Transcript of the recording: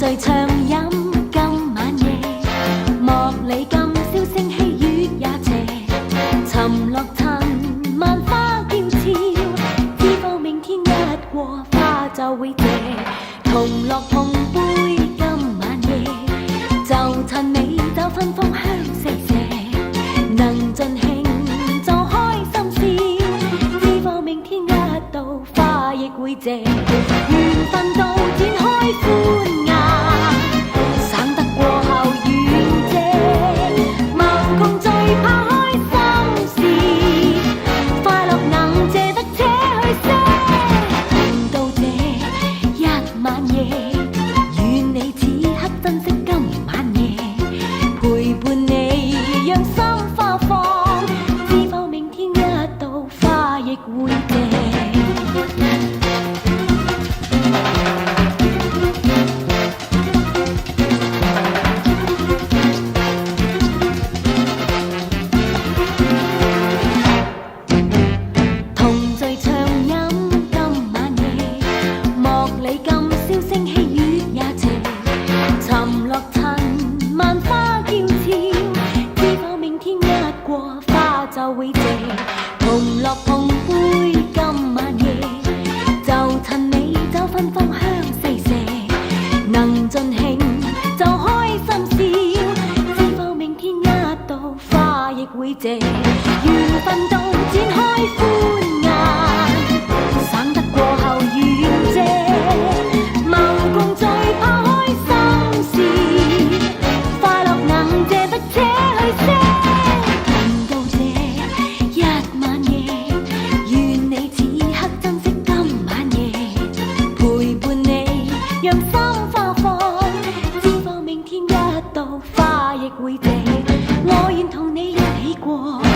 聚暢飲今晚夜，莫理今宵聲稀月也斜，沉落塵萬花嬌俏，知否明天一過花就會謝，同樂碰杯今晚夜，就趁美酒芬芳香四射，能盡興就開心笑，知否明天一到花亦會謝，緣分到展開歡顏，省得過後遠借，無窮最怕開心事，快樂能借得且去些，停到這一晚夜，與你此刻珍惜今晚夜，陪伴你讓心花放，知否明天一到花亦會謝。就會謝，同樂碰杯今晚夜，就趁美酒芬芳香四射，能盡興就開心笑，知否明天一到花亦會謝，緣分到展開歡顏，省得過後遠借，無窮最怕開心事，快樂能借得且去些。讓心花放，知否明天一到花亦會謝，我願同你一起過。